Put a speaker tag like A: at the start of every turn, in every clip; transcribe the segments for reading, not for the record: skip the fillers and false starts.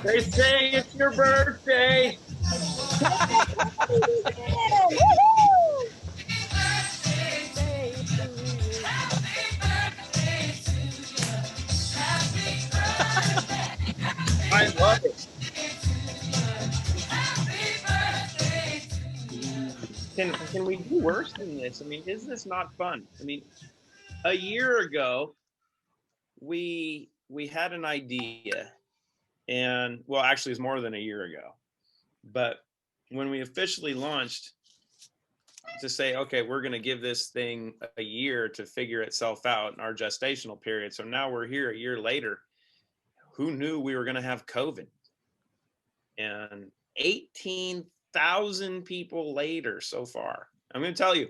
A: They say it's your birthday. I love it. Can we do worse than this? I mean, is this not fun? I mean, a year ago, we had an idea, and well, actually, it's more than a year ago. But when we officially launched, to say, okay, we're going to give this thing a year to figure itself out in our gestational period. So now we're here a year later. Who knew we were going to have COVID? And 18,000 people later so far. I'm going to tell you,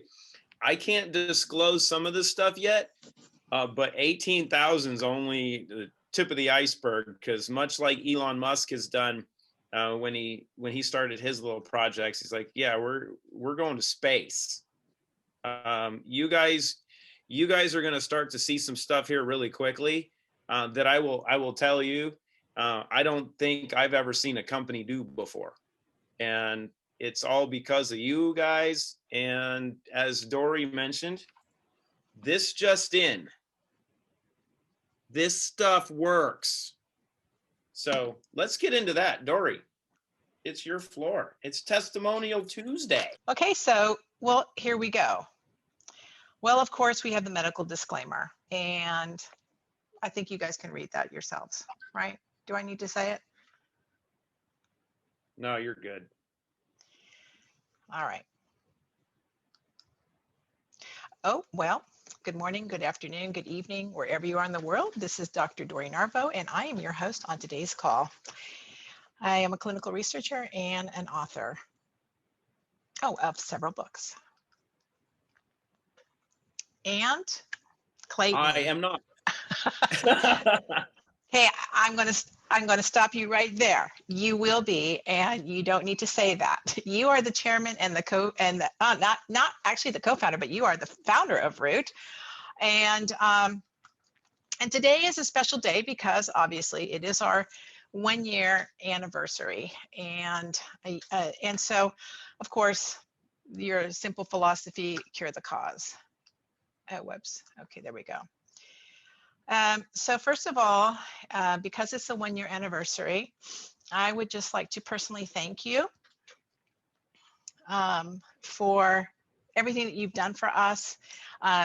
A: I can't disclose some of this stuff yet, but 18,000 is only the tip of the iceberg, because much like Elon Musk has done when he started his little projects, he's like, yeah, we're going to space. You guys are going to start to see some stuff here really quickly that I will tell you. I don't think I've ever seen a company do before, and it's all because of you guys. And as Dory mentioned, this just in, this stuff works. So let's get into that. Dory, it's your floor. It's Testimonial Tuesday.
B: Okay, so, well, here we go. Well, of course, we have the medical disclaimer, and I think you guys can read that yourselves, right? Do I need to say it?
A: No, you're good.
B: All right. Oh, well, good morning, good afternoon, good evening, wherever you are in the world. This is Dr. Dory Narvo, and I am your host on today's call. I am a clinical researcher and an author, of several books. And Clayton.
A: I am not.
B: Hey, I'm going to stop you right there. You will be, and you don't need to say that. You are the chairman and not actually the co-founder, but you are the founder of Root. And today is a special day because obviously it is our 1-year anniversary. And so, of course, your simple philosophy, cure the cause. Oh, whoops. Okay, there we go. So first of all, because it's the 1-year anniversary, I would just like to personally thank you for everything that you've done for us,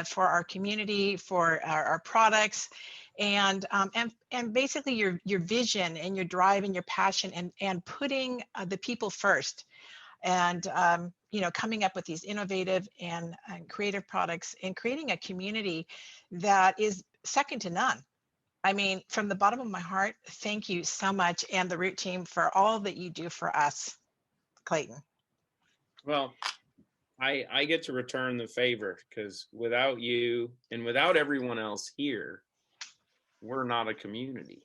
B: for our community, for our products, and basically your vision and your drive and your passion and putting the people first, and coming up with these innovative and creative products and creating a community that is second to none. I mean, from the bottom of my heart, thank you so much, and the Root team, for all that you do for us. Clayton.
A: Well, I get to return the favor, because without you and without everyone else here, we're not a community.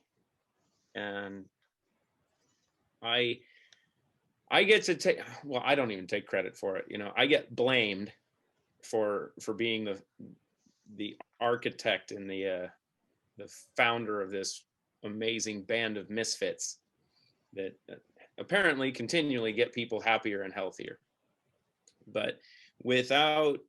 A: And I get to take, well, I don't even take credit for it. I get blamed for being the architect and the founder of this amazing band of misfits that apparently continually get people happier and healthier. But without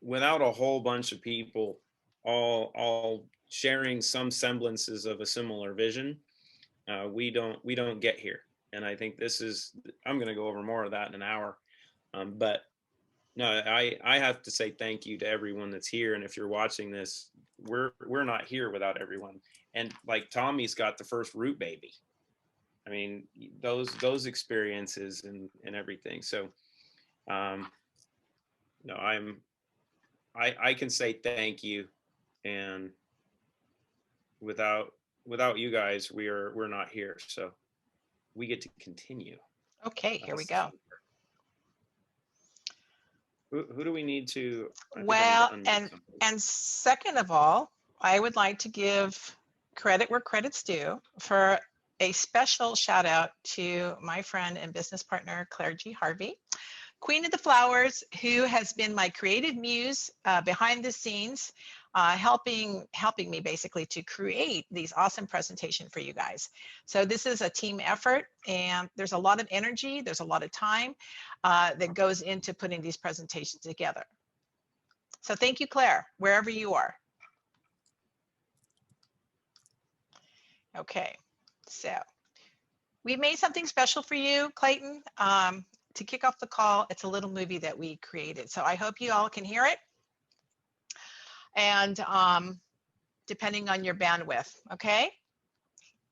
A: a whole bunch of people all sharing some semblances of a similar vision, we don't get here. And I think I'm going to go over more of that in an hour. But no, I have to say thank you to everyone that's here. And if you're watching this, we're not here without everyone. And like Tommy's got the first Root baby. I mean, those experiences and everything. So, no, I can say thank you, and without you guys, we're not here. So we get to continue.
B: Okay, here we go.
A: Who do we need to?
B: Well, and second of all, I would like to give credit where credit's due for a special shout out to my friend and business partner, Claire G. Harvey, Queen of the Flowers, who has been my creative muse behind the scenes. helping me basically to create these awesome presentation for you guys. So this is a team effort, and there's a lot of energy, there's a lot of time that goes into putting these presentations together. So thank you, Claire, wherever you are. Okay, so we made something special for you, Clayton, to kick off the call. It's a little movie that we created. So I hope you all can hear it. And depending on your bandwidth, okay?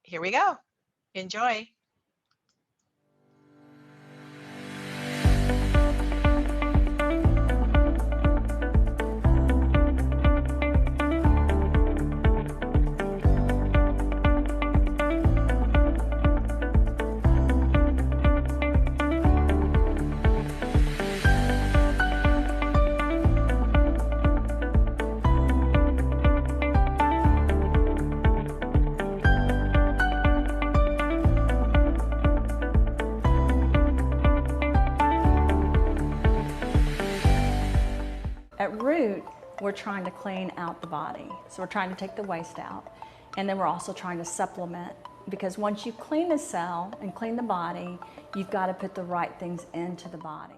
B: Here we go. Enjoy.
C: At Root, we're trying to clean out the body. So we're trying to take the waste out. And then we're also trying to supplement, because once you clean the cell and clean the body, you've got to put the right things into the body.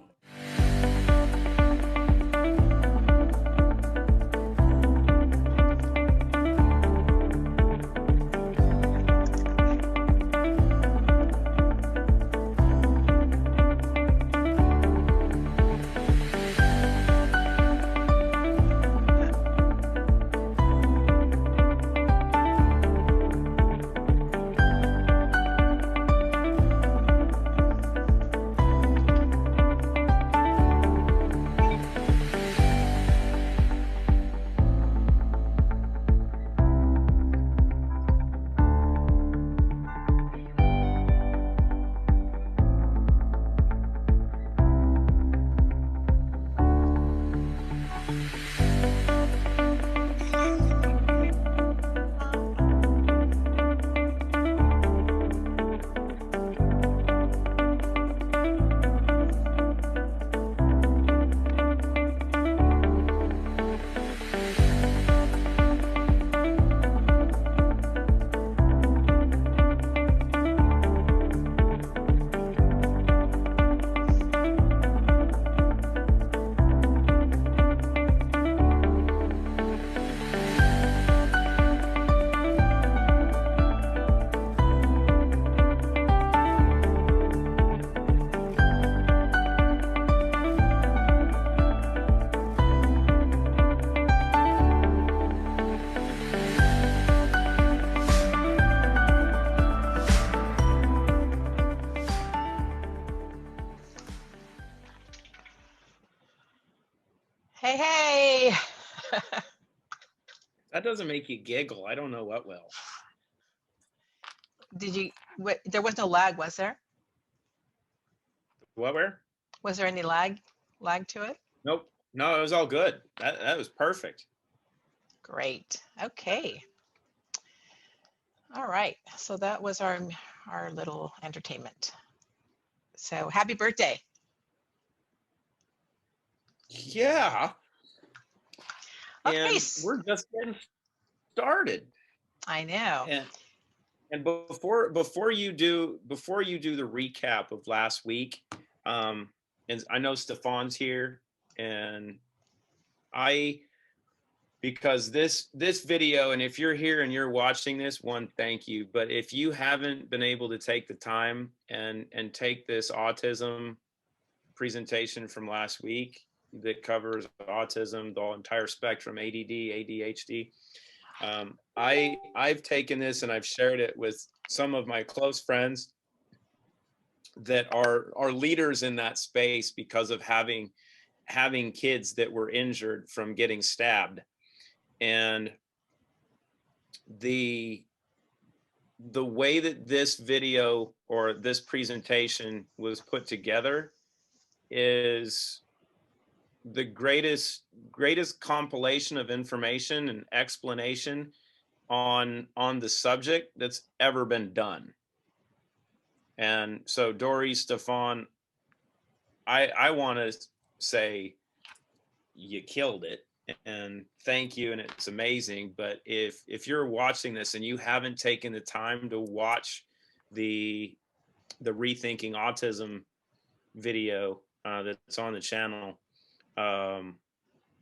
C: Hey, hey.
A: That doesn't make you giggle. I don't know what will.
B: Did you, there was no lag, was there?
A: What were?
B: Was there any lag to it?
A: Nope. No, it was all good. That was perfect.
B: Great. Okay. All right. So that was our little entertainment. So happy birthday.
A: Yeah.
B: Okay.
A: And we're just getting started.
B: I know.
A: And before you do the recap of last week, and I know Stefan's here, and because this video, and if you're here and you're watching this, one, thank you. But if you haven't been able to take the time and take this autism presentation from last week that covers autism, the entire spectrum, ADD, ADHD. I've taken this and I've shared it with some of my close friends that are leaders in that space because of having kids that were injured from getting stabbed. And the way that this video or this presentation was put together is the greatest compilation of information and explanation on the subject that's ever been done. And so Dory, Stefan, I want to say you killed it. and thank you, and it's amazing. But if you're watching this and you haven't taken the time to watch the Rethinking Autism video that's on the channel,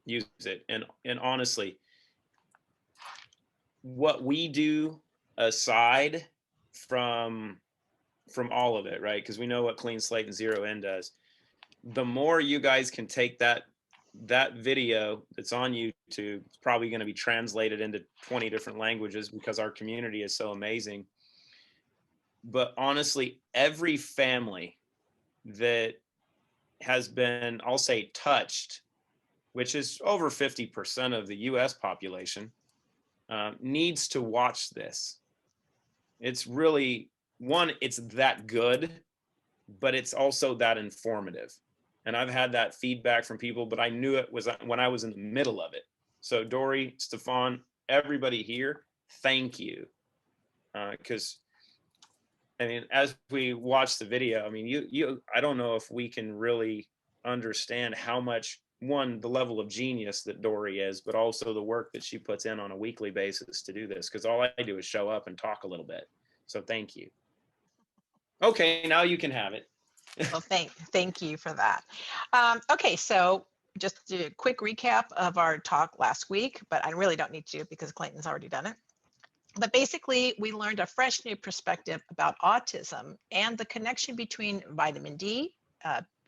A: use it. And honestly, what we do aside from all of it, right? Because we know what Clean Slate and Zero End does. The more you guys can take that video that's on YouTube, it's probably going to be translated into 20 different languages because our community is so amazing. But honestly, every family that has been, I'll say, touched, which is over 50% of the US population, needs to watch this. It's really, one, it's that good, but it's also that informative. And I've had that feedback from people, but I knew it was when I was in the middle of it. So Dory, Stefan, everybody here, thank you. Because I mean, as we watch the video, I mean, I don't know if we can really understand how much, one, the level of genius that Dory is, but also the work that she puts in on a weekly basis to do this. Because all I do is show up and talk a little bit. So thank you. Okay, now you can have it.
B: Well, thank you for that. Okay, so just a quick recap of our talk last week, but I really don't need to because Clayton's already done it. But basically, we learned a fresh new perspective about autism and the connection between vitamin D,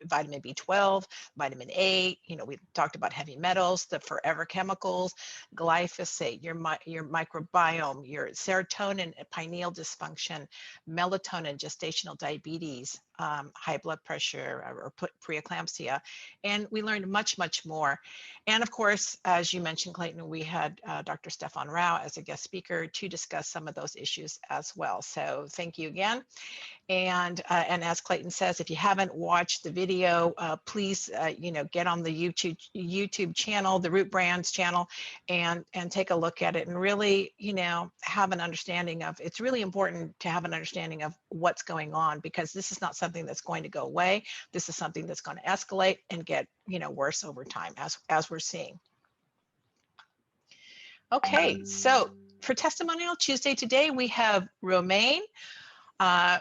B: vitamin B12, vitamin A. You know, we talked about heavy metals, the forever chemicals, glyphosate, your microbiome, your serotonin, pineal dysfunction, melatonin, gestational diabetes, high blood pressure, or preeclampsia. And we learned much, much more. And of course, as you mentioned, Clayton, we had Dr. Stefan Rao as a guest speaker to discuss some of those issues as well. So thank you again. And as Clayton says, if you haven't watched the video, please, get on the YouTube channel, the Root Brands channel, and take a look at it and really, have an understanding of. It's really important to have an understanding of what's going on, because this is not something that's going to go away. This is something that's going to escalate and get, worse over time, as we're seeing. Okay, so for Testimonial Tuesday today, we have Romaine,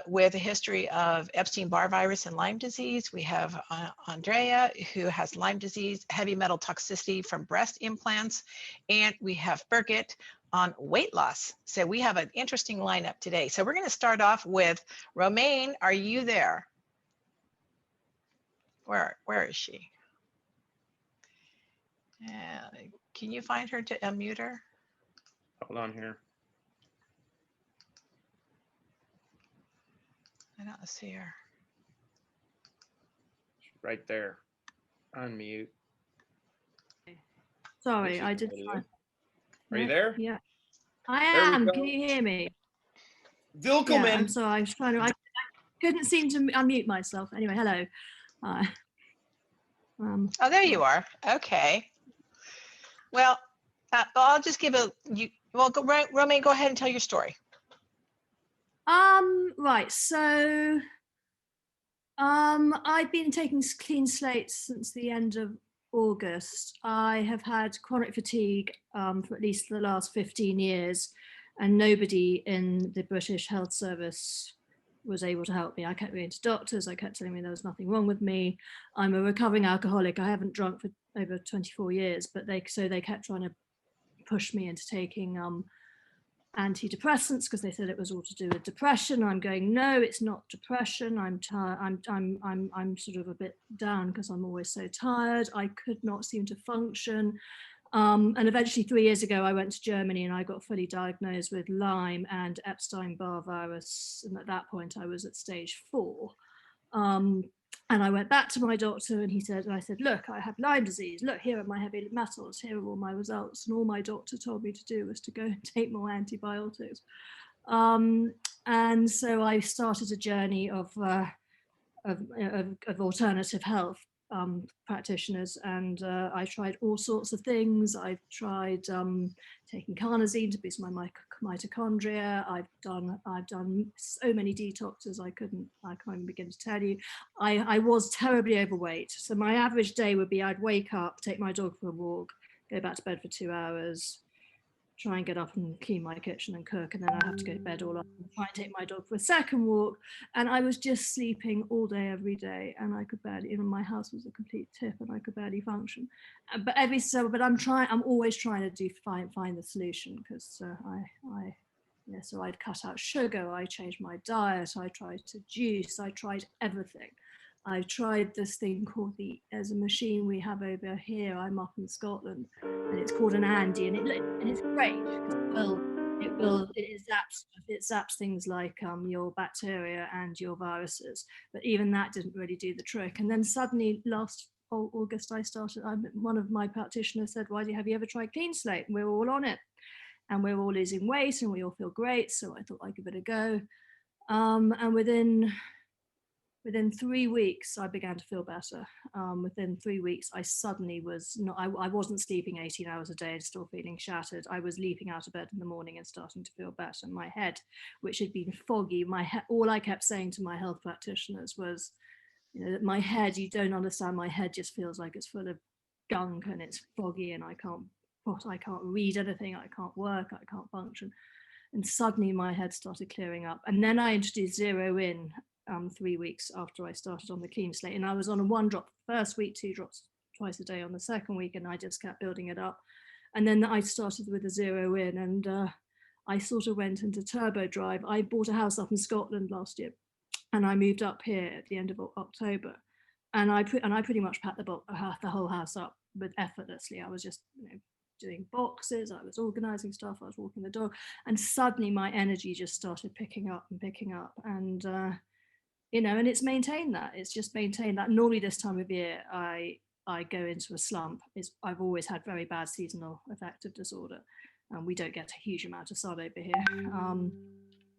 B: with a history of Epstein Barr virus and Lyme disease. We have Andreja, who has Lyme disease, heavy metal toxicity from breast implants, and we have Birgit on weight loss. So we have an interesting lineup today. So we're going to start off with Romaine. Are you there? Where is she? Can you find her to unmute her?
A: Hold on here.
B: I don't see her.
A: Right there. Unmute.
D: Sorry, I did.
A: Are you there?
D: Yeah, I am. Can you hear me?
A: Willkommen.
D: Yeah, I'm sorry. I was trying to. I couldn't seem to unmute myself. Anyway, hello.
B: Oh, there you are. Okay. Well, I'll just give Romaine, go ahead and tell your story.
D: Right. So, I've been taking clean slates since the end of August. I have had chronic fatigue for at least the last 15 years, and nobody in the British Health Service was able to help me. I kept going to doctors. I kept telling me there was nothing wrong with me. I'm a recovering alcoholic. I haven't drunk for over 24 years, but they kept trying to push me into taking antidepressants because they said it was all to do with depression. I'm going, no, it's not depression. I'm tired. I'm sort of a bit down because I'm always so tired. I could not seem to function. And eventually 3 years ago, I went to Germany and I got fully diagnosed with Lyme and Epstein Barr virus. And at that point, I was at stage 4. And I went back to my doctor and I said, look, I have Lyme disease. Look, here are my heavy metals. Here are all my results. And all my doctor told me to do was to go and take more antibiotics. And so I started a journey of alternative health practitioners, and I tried all sorts of things. I've tried taking carnosine to boost my mitochondria. I've done so many detoxes I can't even begin to tell you. I was terribly overweight, so my average day would be I'd wake up, take my dog for a walk, go back to bed for 2 hours, try and get up and clean my kitchen and cook, and then I have to go to bed all up and try and take my dog for a second walk. And I was just sleeping all day, every day, and I could barely, even my house was a complete tip, and I could barely function. But I'm always trying to find the solution, because so I'd cut out sugar, I changed my diet, I tried to juice, I tried everything. I tried this thing called there's a machine we have over here, I'm up in Scotland, and it's called an Andy, and it's great, because it zaps things like your bacteria and your viruses, but even that didn't really do the trick. And then suddenly last August one of my practitioners said, have you ever tried Clean Slate? And we're all on it, and we're all losing weight, and we all feel great, so I thought I'd give it a go. And within 3 weeks, I began to feel better. Within 3 weeks, I suddenly I wasn't sleeping 18 hours a day and still feeling shattered. I was leaping out of bed in the morning and starting to feel better. My head, which had been foggy, all I kept saying to my health practitioners was, that my head, you don't understand, my head just feels like it's full of gunk and it's foggy, and I can't read anything, I can't work, I can't function. And suddenly my head started clearing up. And then I introduced Zero In 3 weeks after I started on the Clean Slate, and I was on a 1 drop the first week, 2 drops twice a day on the second week, and I just kept building it up. And then I started with a Zero In, and I sort of went into turbo drive. I bought a house up in Scotland last year, and I moved up here at the end of October, and I pretty much packed the whole house up with effortlessly. I was just doing boxes, I was organizing stuff, I was walking the dog, and suddenly my energy just started picking up, and and it's maintained that. It's just maintained that. Normally this time of year, I go into a slump. I've always had very bad seasonal affective disorder, and we don't get a huge amount of sun over here.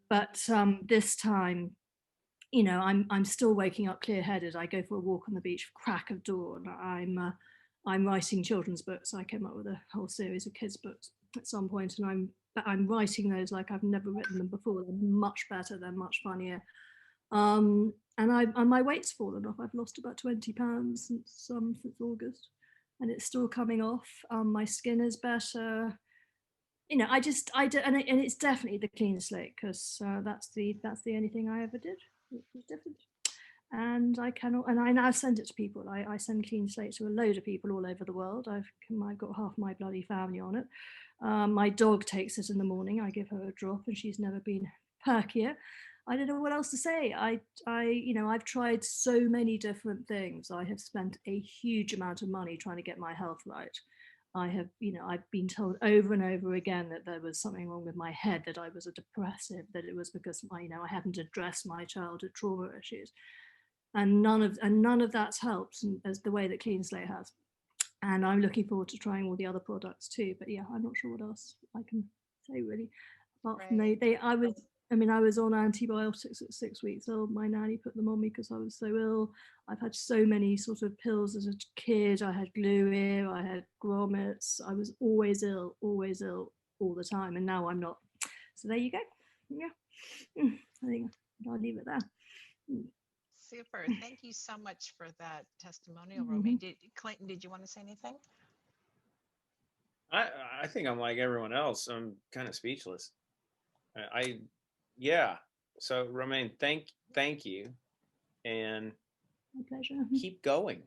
D: But this time, I'm still waking up clear-headed. I go for a walk on the beach, crack of dawn. I'm writing children's books. I came up with a whole series of kids' books at some point, and I'm writing those like I've never written them before. They're much better. They're much funnier. And my weight's fallen off. I've lost about 20 pounds since August, and it's still coming off. My skin is better. And it's definitely the Clean Slate, because that's the only thing I ever did. It was different. And I now send it to people. I send Clean Slate to a load of people all over the world. I've got half my bloody family on it. My dog takes it in the morning. I give her a drop, and she's never been perkier. I don't know what else to say. I've tried so many different things. I have spent a huge amount of money trying to get my health right. I've been told over and over again that there was something wrong with my head, that I was a depressive, that it was because I hadn't addressed my childhood trauma issues. And none of that's helped, as the way that Clean Slate has. And I'm looking forward to trying all the other products too. But yeah, I'm not sure what else I can say really. Apart from I was on antibiotics at 6 weeks old. My nanny put them on me because I was so ill. I've had so many sort of pills as a kid. I had glue ear, I had grommets. I was always ill all the time. And now I'm not. So there you go. Yeah. I think I'll leave it there.
B: Super. Thank you so much for that testimonial, Romaine. Clayton, did you want to say anything?
A: I think I'm like everyone else. I'm kind of speechless. So Romaine, thank you, and
D: my pleasure.
A: Keep going.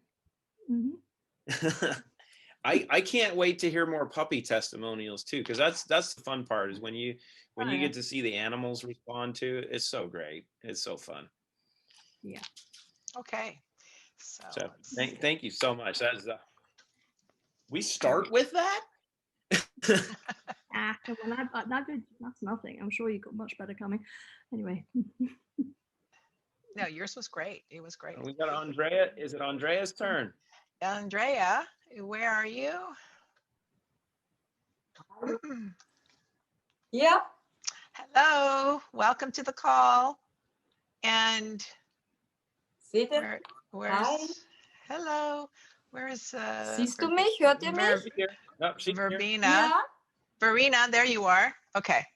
A: I can't wait to hear more puppy testimonials too, because that's the fun part, is when you get to see the animals respond to it. It's so great. It's so fun.
D: Yeah.
B: Okay.
A: So thank you so much. That's we start with that.
D: That's nothing. I'm sure you got much better coming. Anyway.
B: No, yours was great. It was great.
A: We got Andrea. Is it Andrea's turn?
B: Andrea, where are you?
E: Yeah.
B: Hello. Welcome to the call. And where's hello? Where's
E: Siehst du mich? Hört ihr mich?
B: Verbena.
E: Yeah.
B: Verena, there you are. Okay.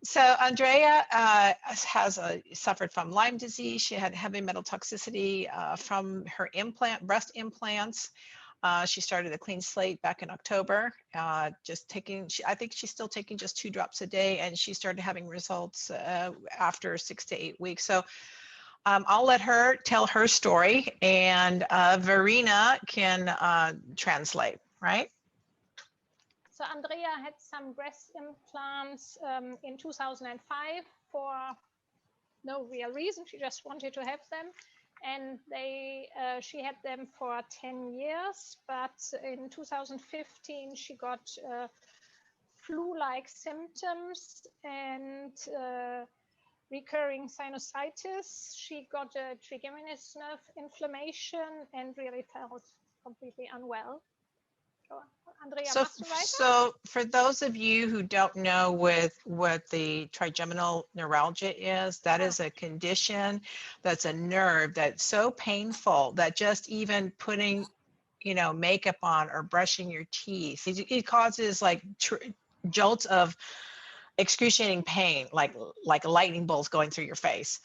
B: So Andrea has suffered from Lyme disease. She had heavy metal toxicity from her breast implants. She started a clean slate back in October, just taking, I think she's still taking just 2 drops a day, and she started having results after 6 to 8 weeks. So I'll let her tell her story, and Verena can translate, right?
F: So Andrea had some breast implants in 2005 for no real reason. She just wanted to have them. And she had them for 10 years, but in 2015 she got flu-like symptoms and recurring sinusitis. She got a trigeminous nerve inflammation and really felt completely unwell. Andrea,
B: so for those of you who don't know what the trigeminal neuralgia is, that is a condition that's a nerve that's so painful that just even putting, makeup on or brushing your teeth, it causes like jolts of excruciating pain, like lightning bolts going through your face.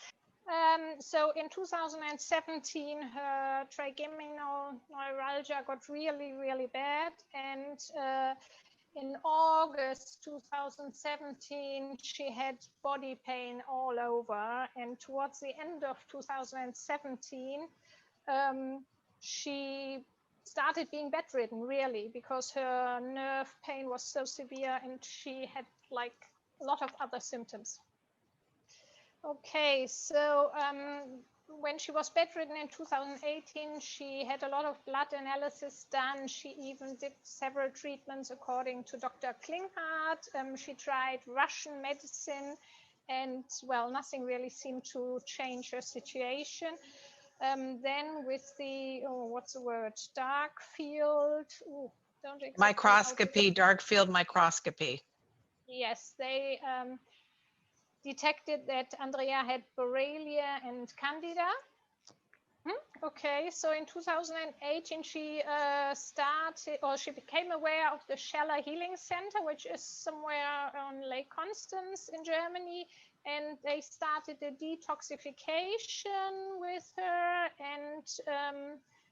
F: So in 2017, her trigeminal neuralgia got really, really bad. And in August 2017, she had body pain all over. And towards the end of 2017, she started being bedridden, really, because her nerve pain was so severe and she had like a lot of other symptoms. Okay, so when she was bedridden in 2018, she had a lot of blood analysis done. She even did several treatments according to Dr. Klinghardt. She tried Russian medicine, and well, nothing really seemed to change her situation. Then with the, what's the word? Dark field.
B: Microscopy, dark field microscopy.
F: Yes, they detected that Andrea had Borrelia and Candida. Okay, so in 2018 she she became aware of the Scheller Healing Center, which is somewhere on Lake Constance in Germany, and they started a detoxification with her and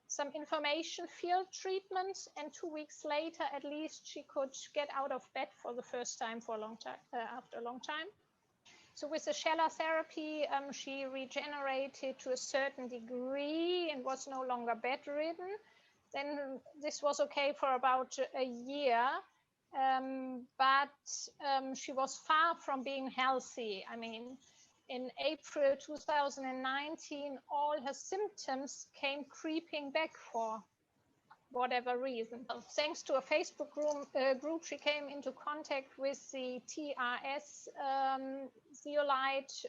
F: some information field treatments, and 2 weeks later at least she could get out of bed for the first time for a long time, after a long time. So with the Scheller therapy, she regenerated to a certain degree and was no longer bedridden. Then this was okay for about a year, but she was far from being healthy. I mean, in April 2019, all her symptoms came creeping back for whatever reason. Thanks to a Facebook group, she came into contact with the TRS zeolite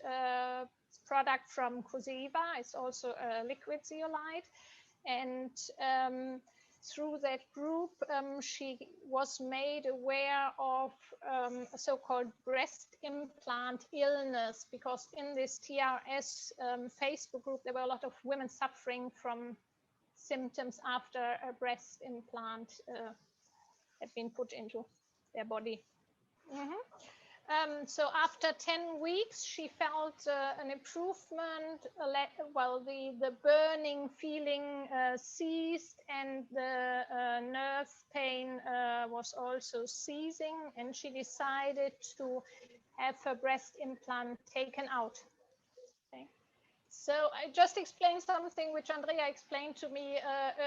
F: product from Coseva. It's also a liquid zeolite. And through that group, she was made aware of a so-called breast implant illness, because in this TRS Facebook group, there were a lot of women suffering from symptoms after a breast implant had been put into their body. So after 10 weeks, she felt an improvement. Well, the burning feeling ceased, and the nerve pain was also ceasing, and she decided to have her breast implant taken out. Okay. So I just explained something which Andrea explained to me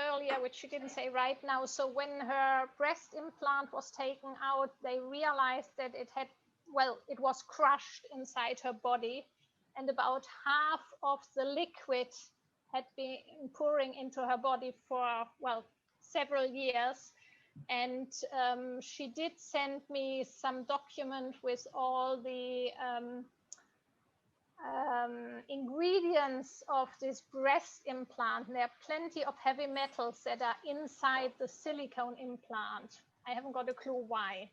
F: earlier, which she didn't say right now. So when her breast implant was taken out, they realized that it was crushed inside her body, and about half of the liquid had been pouring into her body for, well, several years. And she did send me some document with all the ingredients of this breast implant. There are plenty of heavy metals that are inside the silicone implant. I haven't got a clue why.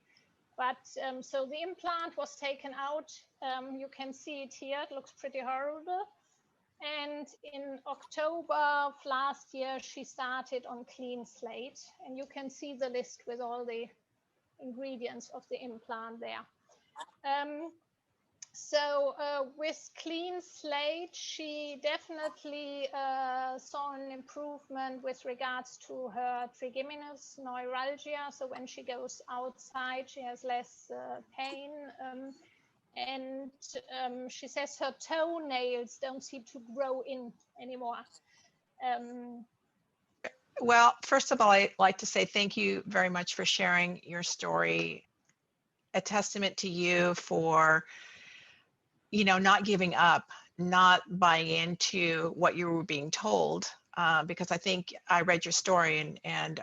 F: But so the implant was taken out. You can see it here. It looks pretty horrible. And in October of last year, she started on clean slate. And you can see the list with all the ingredients of the implant there. So with clean slate, she definitely saw an improvement with regards to her trigeminous neuralgia. So when she goes outside, she has less pain. And she says her toenails don't seem to grow in anymore.
B: Well, first of all, I'd like to say thank you very much for sharing your story. A testament to you for, not giving up, not buying into what you were being told. Because I think I read your story and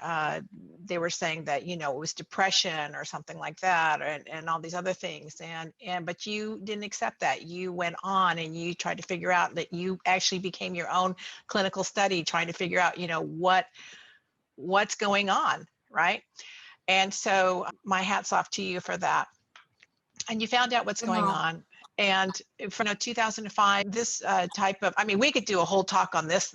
B: they were saying that, it was depression or something like that and all these other things. But you didn't accept that. You went on and you tried to figure out that you actually became your own clinical study, trying to figure out, what's going on, right? And so my hat's off to you for that. And you found out what's going on. And from 2005, this type of, we could do a whole talk on this.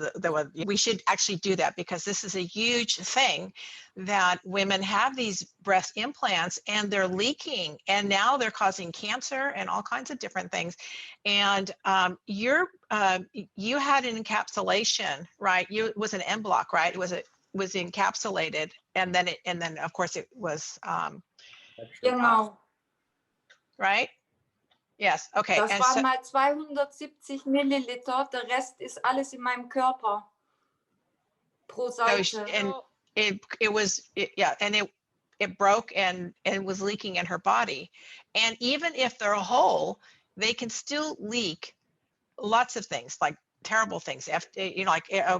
B: We should actually do that because this is a huge thing that women have these breast implants and they're leaking and now they're causing cancer and all kinds of different things. And you had an encapsulation, right? It was an en bloc, right? It was encapsulated and then of course it was right? Yes, okay.
E: Das
B: and
E: waren
B: so,
E: mal 270 Milliliter, der Rest ist alles in meinem Körper pro Seite.
B: and it broke and it was leaking in her body. And even if they're whole, they can still leak lots of things, like terrible things.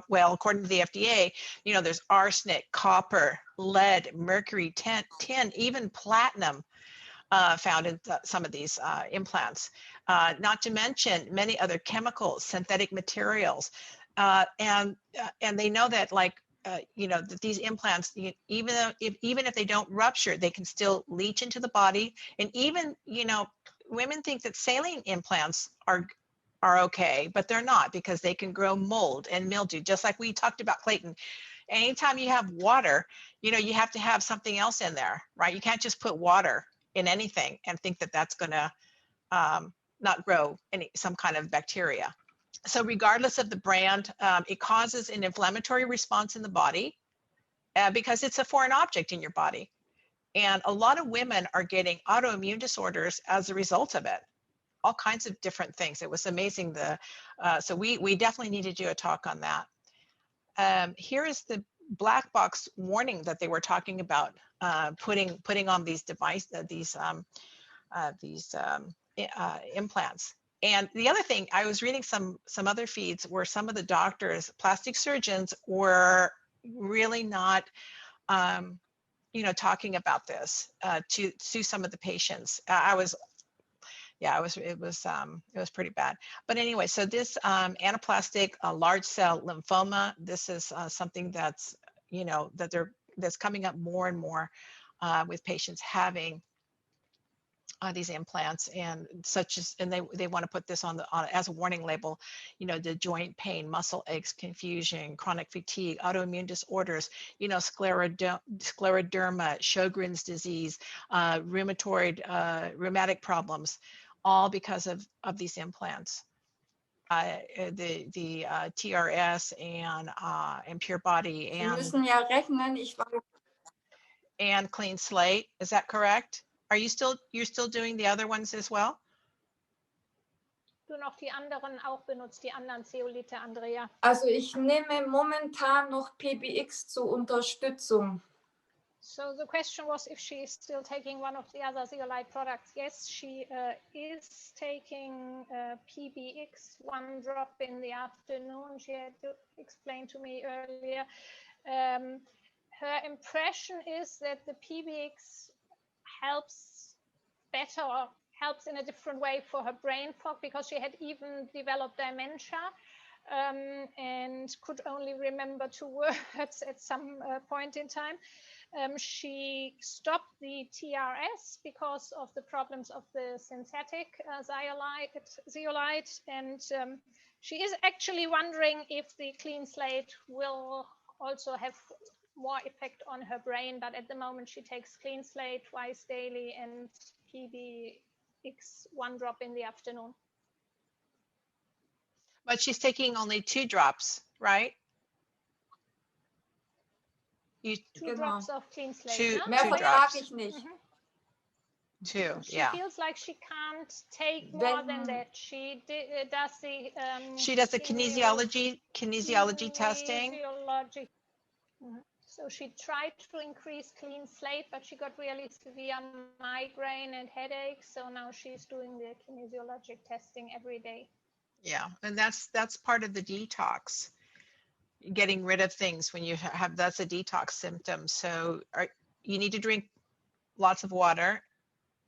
B: Well, according to the FDA, there's arsenic, copper, lead, mercury, tin, even platinum found in some of these implants, not to mention many other chemicals, synthetic materials. And they know that that these implants, even if they don't rupture, they can still leach into the body. And even, women think that saline implants are okay, but they're not because they can grow mold and mildew, just like we talked about, Clayton. Anytime you have water, you have to have something else in there, right? You can't just put water in anything and think that that's going to not grow some kind of bacteria. So regardless of the brand, it causes an inflammatory response in the body because it's a foreign object in your body. And a lot of women are getting autoimmune disorders as a result of it. All kinds of different things. It was amazing. So we definitely need to do a talk on that. Here is the black box warning that they were talking about putting on these implants. And the other thing, I was reading some other feeds where some of the doctors, plastic surgeons, were really not talking about this to some of the patients. It was pretty bad. But anyway, so this anaplastic large cell lymphoma, this is something that's, that's coming up more and more with patients having these implants and they want to put this on as a warning label, the joint pain, muscle aches, confusion, chronic fatigue, autoimmune disorders, scleroderma, Sjogren's disease, rheumatic problems, all because of these implants. The TRS and Pure Body
E: Sie müssen ja rechnen,
B: and Clean Slate. Is that correct? You're still doing the other ones as well?
F: Du noch die anderen auch benutzt, die anderen Zeolite, Andrea?
E: Also ich nehme momentan noch PBX zur Unterstützung.
F: So the question was if she is still taking one of the other zeolite products. Yes, she is taking PBX, 1 drop in the afternoon. She had to explain to me earlier. Her impression is that the PBX helps in a different way for her brain fog because she had even developed dementia and could only remember 2 words at some point in time. She stopped the TRS because of the problems of the synthetic zeolite, and she is actually wondering if the clean slate will also have more effect on her brain, but at the moment she takes clean slate twice daily and PBX one drop in the afternoon.
B: But she's taking only 2 drops, right? You
F: 2 drops of clean slate.
B: Two-
F: no?
E: Mehr
B: Two
E: vertrage
B: drops.
E: ich nicht.
B: 2,
F: She
B: yeah.
F: feels like she can't take more than
E: Wenn-
F: that. She does the
B: She does the kinesiology testing.
F: kinesiology. So she tried to increase clean slate, but she got really severe migraine and headaches. So now she's doing the kinesiologic testing every day.
B: Yeah, and that's part of the detox. Getting rid of things when you have, that's a detox symptom. So you need to drink lots of water,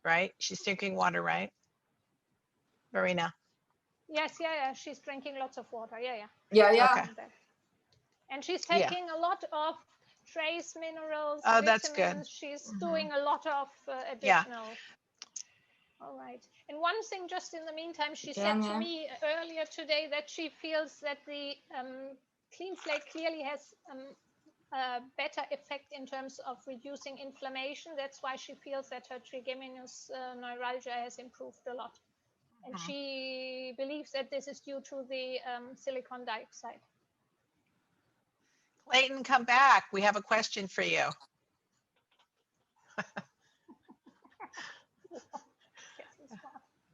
B: right? She's drinking water, right? Marina.
F: Yes, yeah. She's drinking lots of water. Yeah.
E: Ja, ja.
B: Okay.
F: And she's
B: Yeah.
F: taking a lot of trace minerals.
B: Oh, that's good.
F: vitamins. She's doing a lot of additional. All right. And one thing, just in the meantime, she said to me earlier today that she feels that the clean slate clearly has a better effect in terms of reducing inflammation. That's why she feels that her trigeminous neuralgia has improved a lot. And she believes that this is due to the silicon dioxide.
B: Clayton, come back. We have a question for you.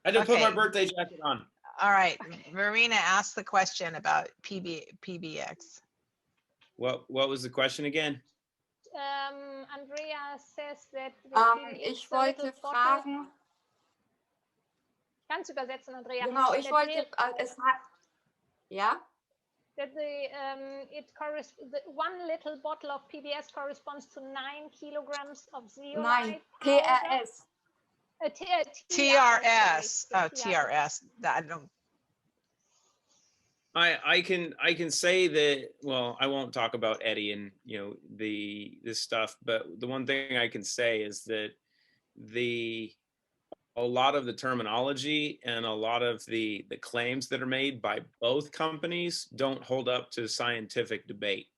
A: I just put my
B: Okay.
A: birthday jacket on.
B: All right. Marina asked the question about PBX.
A: What was the question again?
F: Andrea says that
E: Ich wollte fragen,
F: Kannst übersetzen, Andrea.
E: genau, ich wollte, es hat, ja?
F: That the 1 little bottle of PBS corresponds to 9 kilograms of zeolite
E: Nein,
F: powder.
E: TRS.
B: TRS.
F: sorry.
B: Oh, TRS. I don't.
A: I can say that, well, I won't talk about Eddie and this stuff, but the one thing I can say is that a lot of the terminology and a lot of the claims that are made by both companies don't hold up to scientific debate.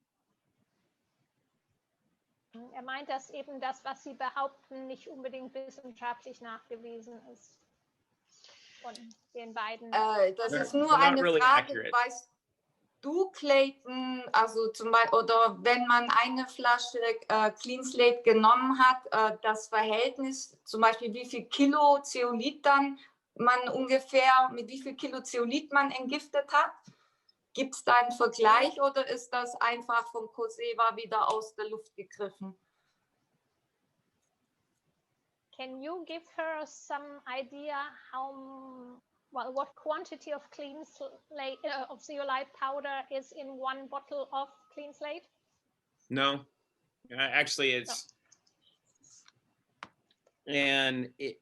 F: Meint, dass eben das, was sie behaupten, nicht unbedingt wissenschaftlich nachgewiesen ist. Von den beiden.
E: Das ist nur
A: not
E: eine
A: really
E: Frage,
A: accurate.
E: weißt du, Clayton, also zum Beispiel, oder wenn man eine Flasche Clean Slate genommen hat, das Verhältnis, zum Beispiel wie viel Kilo Zeolit dann man ungefähr, mit wie viel Kilo Zeolit man entgiftet hat? Gibt es da einen Vergleich oder ist das einfach vom Coseva wieder aus der Luft gegriffen?
F: Can you give her some idea what quantity of clean slate of zeolite powder is in 1 bottle of clean slate?
A: No, actually it's, and it,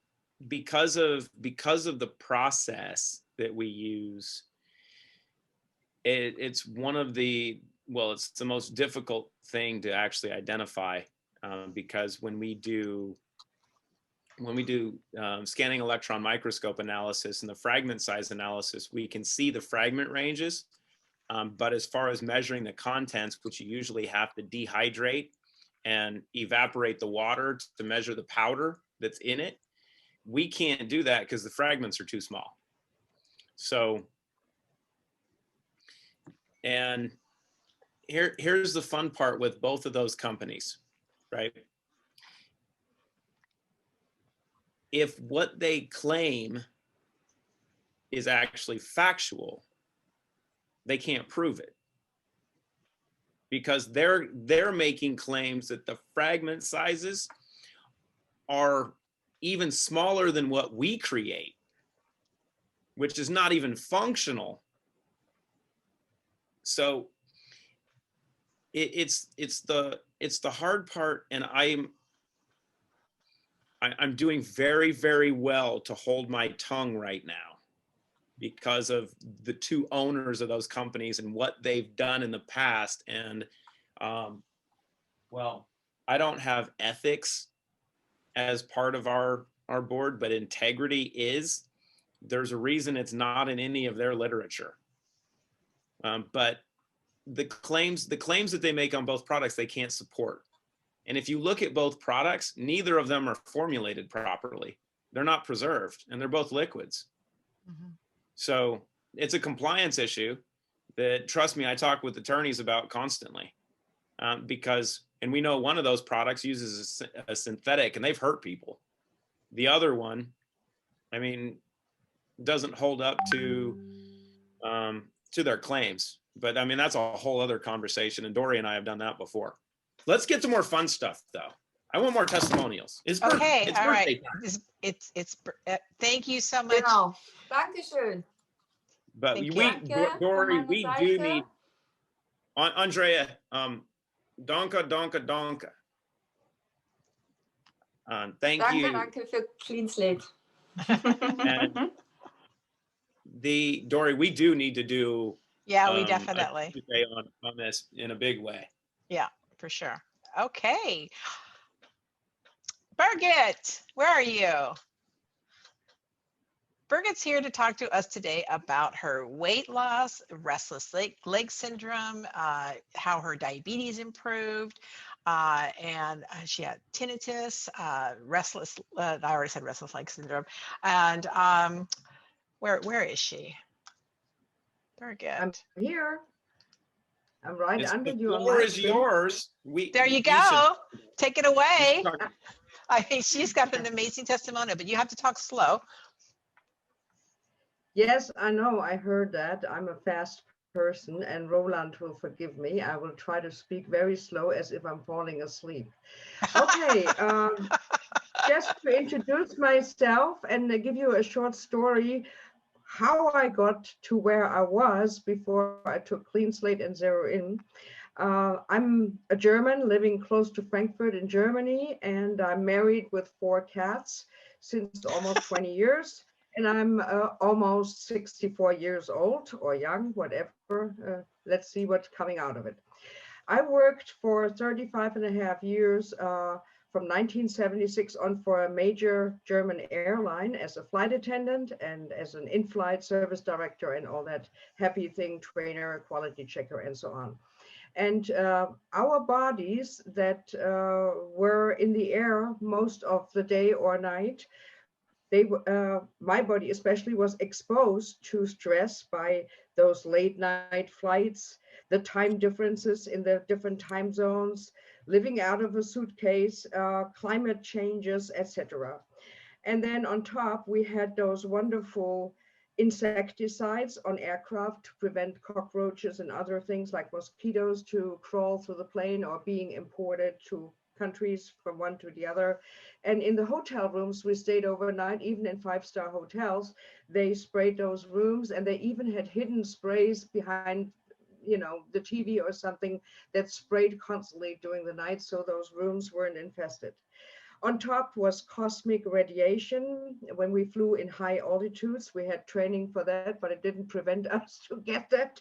A: because of the process that we use, it's one of the, well, it's the most difficult thing to actually identify, because when we do scanning electron microscope analysis and the fragment size analysis, we can see the fragment ranges. But as far as measuring the contents, which you usually have to dehydrate and evaporate the water to measure the powder that's in it, we can't do that because the fragments are too small. So, and here's the fun part with both of those companies, right? If what they claim is actually factual, they can't prove it, because they're making claims that the fragment sizes are even smaller than what we create, which is not even functional. So it's the hard part, and I'm doing very, very well to hold my tongue right now because of the 2 owners of those companies and what they've done in the past. And well, I don't have ethics as part of our board, but integrity is. There's a reason it's not in any of their literature. But the claims that they make on both products, they can't support. And if you look at both products, neither of them are formulated properly. they're not preserved, and they're both liquids. So it's a compliance issue that, trust me, I talk with attorneys about constantly, because, and we know one of those products uses a synthetic, and they've hurt people. The other one, I mean, doesn't hold up to their claims. But I mean, that's a whole other conversation, and Dory and I have done that before. Let's get to more fun stuff, though. I want more testimonials.
B: Okay,
A: it's
B: all right.
A: time.
B: It's thank you so much.
E: Genau. Dankeschön.
A: But
B: Thank
A: Dory,
E: von
A: we
E: meiner
A: do
E: Seite.
A: need, Andrea, danke. Thank you.
E: Danke für Clean Slate.
A: And Dory, we do need to do.
B: Yeah, we definitely.
A: On this in a big way.
B: Yeah, for sure. Okay. Birgit, where are you? Birgit's here to talk to us today about her weight loss, restless leg syndrome, how her diabetes improved, and she had tinnitus, restless, I already said restless leg syndrome. And where is she? Birgit.
G: I'm here. I'm right under you.
A: The floor is yours.
B: There you go. Take it away. I think she's got an amazing testimonial, but you have to talk slow.
G: Yes, I know. I heard that. I'm a fast person, and Roland will forgive me. I will try to speak very slow as if I'm falling asleep. Okay. Just to introduce myself and give you a short story how I got to where I was before I took Clean Slate and Zero In. I'm a German living close to Frankfurt in Germany, and I'm married with 4 cats since almost 20 years. And I'm almost 64 years old or young, whatever. Let's see what's coming out of it. I worked for 35 and a half years from 1976 on for a major German airline as a flight attendant and as an in-flight service director and all that happy thing, trainer, quality checker, and so on. And our bodies that were in the air most of the day or night, my body especially was exposed to stress by those late night flights, the time differences in the different time zones, living out of a suitcase, climate changes, etc. And then on top, we had those wonderful insecticides on aircraft to prevent cockroaches and other things like mosquitoes to crawl through the plane or being imported to countries from one to the other. And in the hotel rooms, we stayed overnight, even in 5-star hotels, they sprayed those rooms, and they even had hidden sprays behind, you know, the TV or something that sprayed constantly during the night, so those rooms weren't infested. On top was cosmic radiation. When we flew in high altitudes, we had training for that, but it didn't prevent us to get that.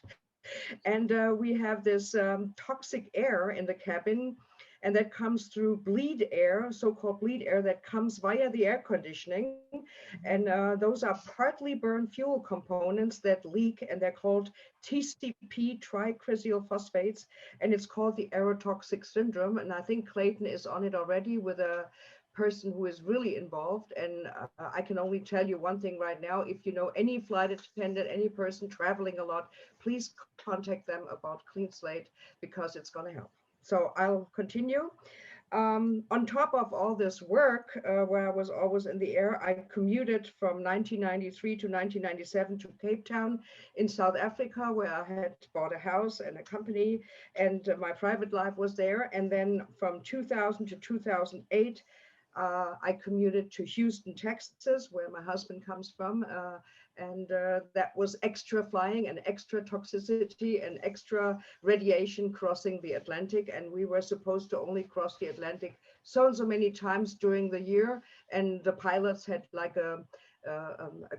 G: And we have this toxic air in the cabin, and that comes through bleed air, so-called bleed air that comes via the air conditioning. And those are partly burned fuel components that leak, and they're called TCP, tricrysyl phosphates, and it's called the Aerotoxic syndrome. And I think Clayton is on it already with a person who is really involved. And I can only tell you one thing right now: if you know any flight attendant, any person traveling a lot, please contact them about Clean Slate, because it's going to help. So I'll continue. On top of all this work, where I was always in the air, I commuted from 1993 to 1997 to Cape Town in South Africa, where I had bought a house and a company, and my private life was there. And then from 2000 to 2008, I commuted to Houston, Texas, where my husband comes from. And that was extra flying and extra toxicity and extra radiation crossing the Atlantic. And we were supposed to only cross the Atlantic so many times during the year. And the pilots had like a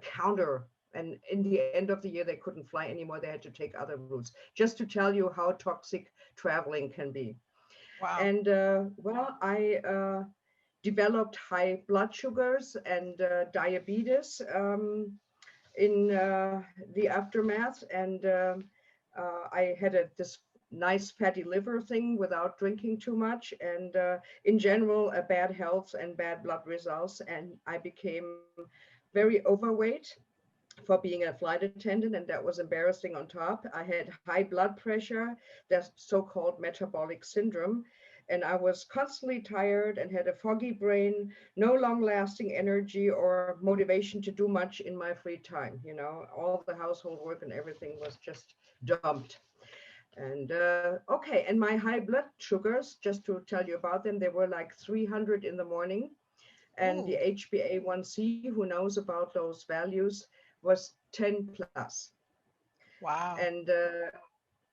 G: counter. And in the end of the year, they couldn't fly anymore. They had to take other routes, just to tell you how toxic traveling can be. Wow. And well, I developed high blood sugars and diabetes in the aftermath, and I had this nice fatty liver thing without drinking too much, and in general, a bad health and bad blood results. And I became very overweight for being a flight attendant, and that was embarrassing on top. I had high blood pressure, that's so-called metabolic syndrome, and I was constantly tired and had a foggy brain, no long-lasting energy or motivation to do much in my free time. You know, all the household work and everything was just dumped. And okay, and my high blood sugars, just to tell you about them, they were like 300 in the morning, and the
B: Ooh,
G: HbA1c, who knows about those values, was 10 plus.
B: wow.
G: And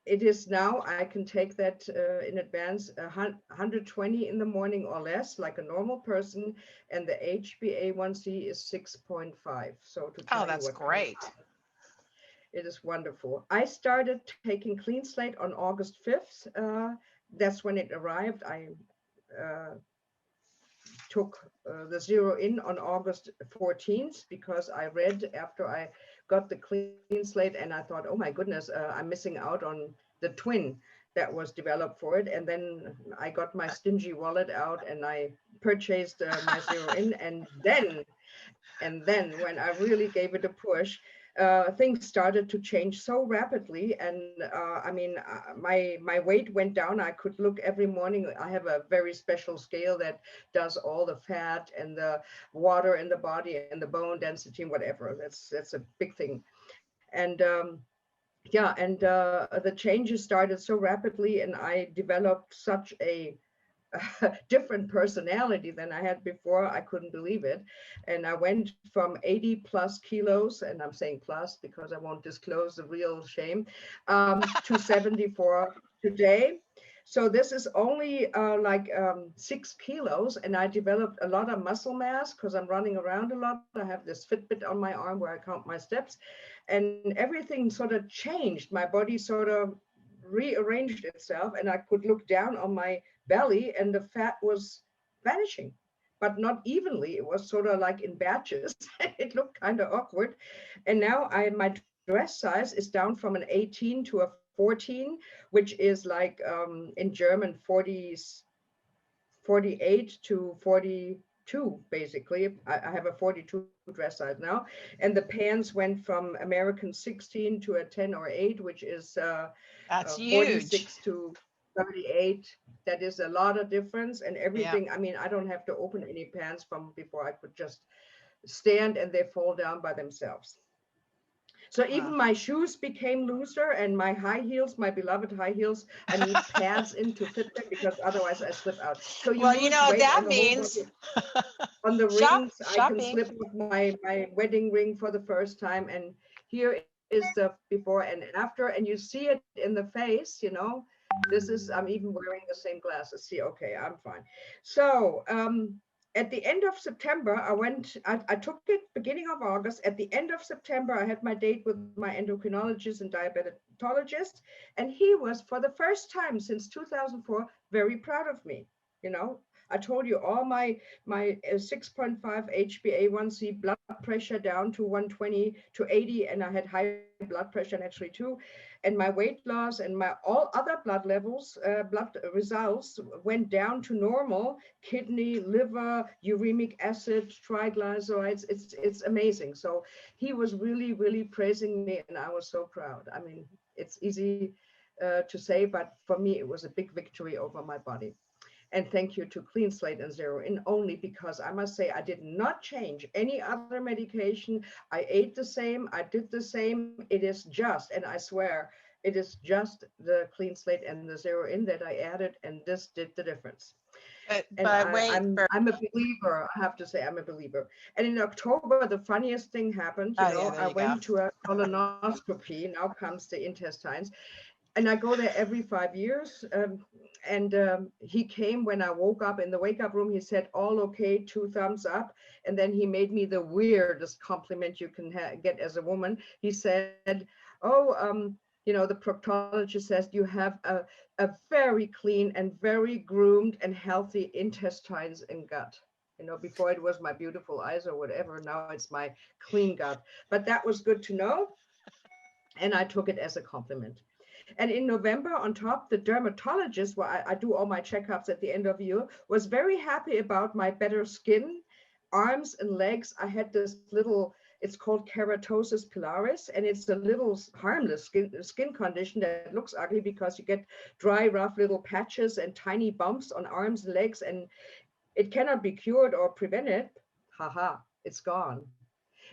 G: it is now, I can take that in advance, 120 in the morning or less, like a normal person, and the HbA1c is 6.5. So to
B: Oh,
G: tell you
B: that's
G: what kind of,
B: great.
G: it is wonderful. I started taking Clean Slate on August 5th. That's when it arrived. I took the Zero In on August 14th because I read after I got the Clean Slate, and I thought, oh my goodness, I'm missing out on the twin that was developed for it. And then I got my stingy wallet out and I purchased my Zero In, and then when I really gave it a push, things started to change so rapidly. And I mean, my weight went down. I could look every morning. I have a very special scale that does all the fat and the water in the body and the bone density and whatever. That's a big thing. And yeah, and the changes started so rapidly, and I developed such a different personality than I had before. I couldn't believe it. And I went from 80 plus kilos, and I'm saying plus because I won't disclose the real shame, to 74 today. So this is only like 6 kilos, and I developed a lot of muscle mass because I'm running around a lot. I have this Fitbit on my arm where I count my steps, and everything sort of changed. My body sort of rearranged itself, and I could look down on my belly and the fat was vanishing, but not evenly. It was sort of like in batches. It looked kind of awkward. And now my dress size is down from an 18 to a 14, which is like in German 40s, 48 to 42, basically. I have a 42 dress size now. And the pants went from American 16 to a 10 or 8, which is
B: That's huge.
G: 46 to 38. That is a lot of difference. And
B: Yeah.
G: everything, I mean, I don't have to open any pants from before. I could just stand and they fall down by themselves. So even
B: Wow.
G: my shoes became looser, and my high heels, my beloved high heels, I need pads in to fit them because otherwise I slip out. So you
B: Well,
G: lose weight
B: that
G: on the whole
B: means
G: body. On the rings, I can
B: shopping.
G: slip off my wedding ring for the first time. And here is the before and after, and you see it in the face, you know. This is, I'm even wearing the same glasses. See, okay, I'm fine. So at the end of September, I took it beginning of August. At the end of September, I had my date with my endocrinologist and diabetologist, and he was, for the first time since 2004, very proud of me. You know, I told you all my 6.5 HbA1c, blood pressure down to 120 to 80, and I had high blood pressure naturally too. And my weight loss and my all other blood levels, blood results went down to normal. Kidney, liver, uremic acid, triglycerides. It's amazing. So he was really, really praising me, and I was so proud. I mean, it's easy to say, but for me, it was a big victory over my body. And thank you to Clean Slate and Zero In, only because I must say I did not change any other medication. I ate the same, I did the same. It is just, and I swear, it is just the Clean Slate and the Zero In that I added, and this did the difference. And I'm a believer. I have to say I'm a believer. And in October, the funniest thing happened. You know, I went to a colonoscopy. Now comes the intestines. And I go there every 5 years. He came when I woke up in the wake-up room. He said, all okay, 2 thumbs up. And then he made me the weirdest compliment you can get as a woman. He said, oh, you know, the proctologist says you have a very clean and very groomed and healthy intestines and gut. You know, before it was my beautiful eyes or whatever. Now it's my clean gut. But that was good to know. And I took it as a compliment. And in November, on top, the dermatologist, where I do all my checkups at the end of the year, was very happy about my better skin, arms and legs. I had this little, it's called keratosis pilaris, and it's a little harmless skin condition that looks ugly because you get dry, rough little patches and tiny bumps on arms and legs, and it cannot be cured or prevented. Haha, it's gone.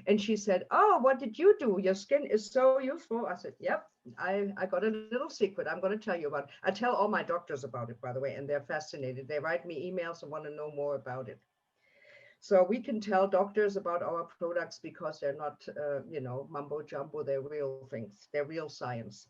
G: And she said, oh, what did you do? Your skin is so useful. I said, yep, I got a little secret I'm going to tell you about. I tell all my doctors about it, by the way, and they're fascinated. They write me emails and want to know more about it. So we can tell doctors about our products because they're not, mumbo jumbo. They're real things. They're real science.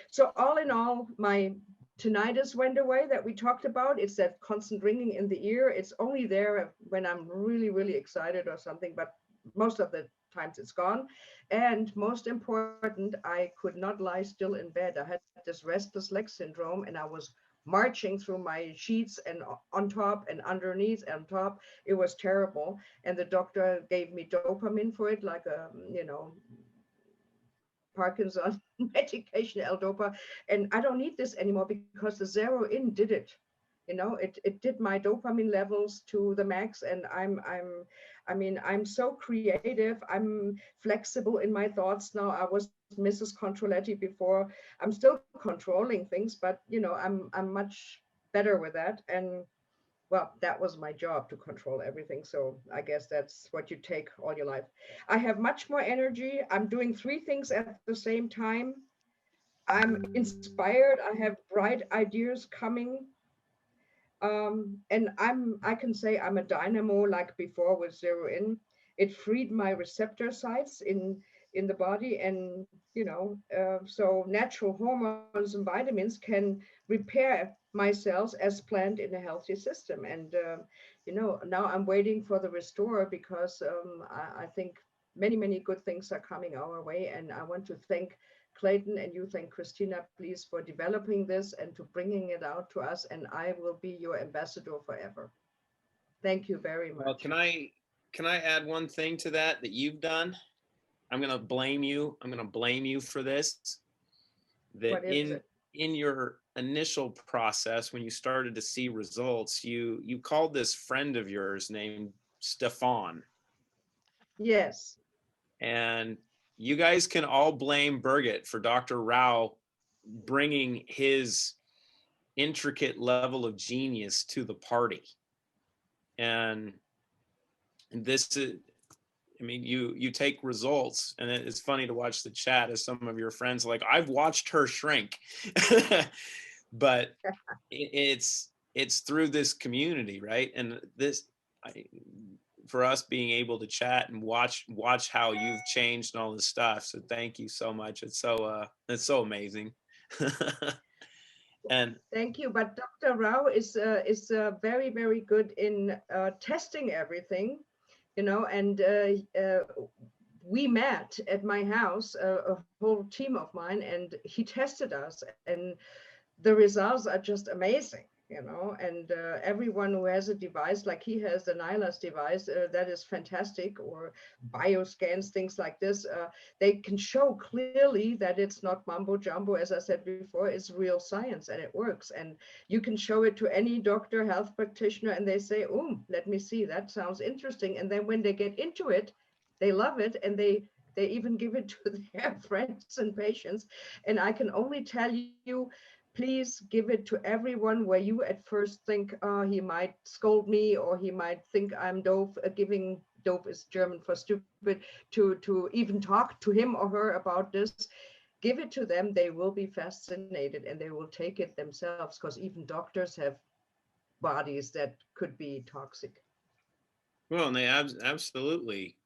G: So all in all, my tinnitus went away that we talked about. It's that constant ringing in the ear. It's only there when I'm really, really excited or something, but most of the times it's gone. And most important, I could not lie still in bed. I had this restless leg syndrome, and I was marching through my sheets and on top and underneath and on top. It was terrible. And the doctor gave me dopamine for it, like a, Parkinson medication, L-Dopa, and I don't need this anymore because the Zero In did it. It did my dopamine levels to the max, and I'm so creative. I'm flexible in my thoughts now. I was Mrs. Controletti before. I'm still controlling things, but I'm much better with that. And well, that was my job, to control everything. So I guess that's what you take all your life. I have much more energy. I'm doing 3 things at the same time. I'm inspired. I have bright ideas coming. And I can say I'm a dynamo like before with Zero In. It freed my receptor sites in the body, and so natural hormones and vitamins can repair my cells as planned in a healthy system. And now I'm waiting for the restore because I think many good things are coming our way, and I want to thank Clayton, and you thank Christina, please, for developing this and to bringing it out to us, and I will be your ambassador forever. Thank you very much.
A: Well, can I add one thing to that you've done? I'm going to blame you. I'm going to blame you for this. That in your initial process, when you started to see results, you called this friend of yours named Stefan.
G: Yes.
A: And you guys can all blame Birgit for Dr. Rahm bringing his intricate level of genius to the party. And this is, you take results, and it's funny to watch the chat as some of your friends like, I've watched her shrink. But it's through this community, right? And for us being able to chat and watch how you've changed and all this stuff. So thank you so much. It's so amazing. And
G: thank you. But Dr. Rao is very, very good in testing everything, and we met at my house, a whole team of mine, and he tested us, and the results are just amazing. And everyone who has a device, like he has the Nyla's device, that is fantastic, or bioscans, things like this, they can show clearly that it's not mumbo jumbo. As I said before, it's real science, and it works. And you can show it to any doctor, health practitioner, and they say, oh, let me see, that sounds interesting. And then when they get into it, they love it, and they even give it to their friends and patients. And I can only tell you, please give it to everyone where you at first think, oh, he might scold me, or he might think I'm doof. Giving dope is German for stupid, to even talk to him or her about this. Give it to them. They will be fascinated, and they will take it themselves, because even doctors have bodies that could be toxic.
A: Well, and they absolutely,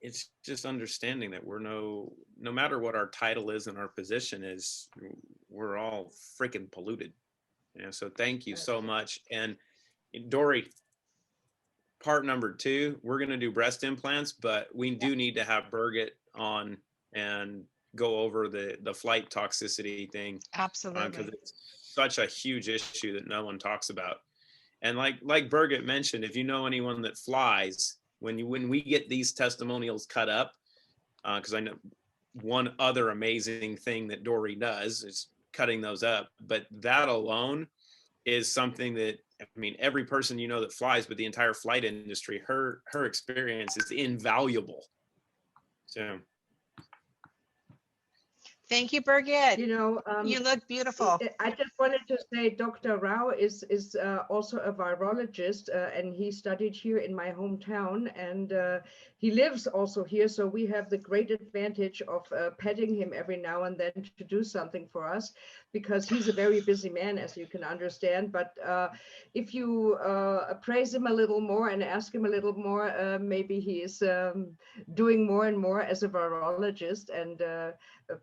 A: it's just understanding that we're no matter what our title is and our position is, we're all freaking polluted. So thank you so much. And Dory, part number 2, we're going to do breast implants, but we do need to have Birgit on and go over the flight toxicity thing.
B: Absolutely.
A: Because it's such a huge issue that no one talks about. And like Birgit mentioned, if you know anyone that flies, when we get these testimonials cut up, because I know one other amazing thing that Dory does is cutting those up. But that alone is something that, I mean, every person you know that flies, but the entire flight industry, her experience is invaluable. So.
B: Thank you, Birgit.
G: You know,
B: You look beautiful.
G: I just wanted to say Dr. Rao is also a virologist, and he studied here in my hometown, and he lives also here. So we have the great advantage of petting him every now and then to do something for us, because he's a very busy man, as you can understand. But if you praise him a little more and ask him a little more, maybe he is doing more and more as a virologist and a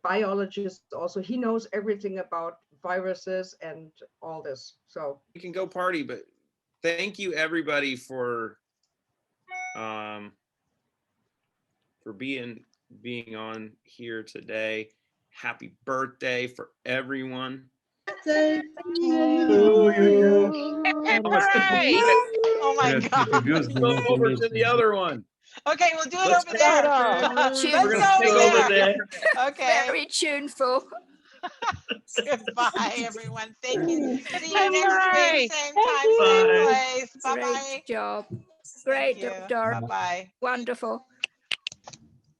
G: biologist also. He knows everything about viruses and all this. So
A: we can go party, but thank you everybody for being on here today. Happy birthday for everyone.
B: Hooray! Oh my God.
A: Go over to the other one.
B: Okay, we'll do it
A: Let's
B: over there.
A: We're gonna take over there.
B: Okay.
E: Very tuneful.
B: Goodbye, everyone. Thank you. See you next week, same time, same place. Bye-bye.
E: Great job. Great,
B: Thank you.
E: Doctor.
B: Bye-bye.
E: Wonderful.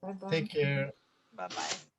G: bye-bye.
H: Take care.
B: Bye-bye.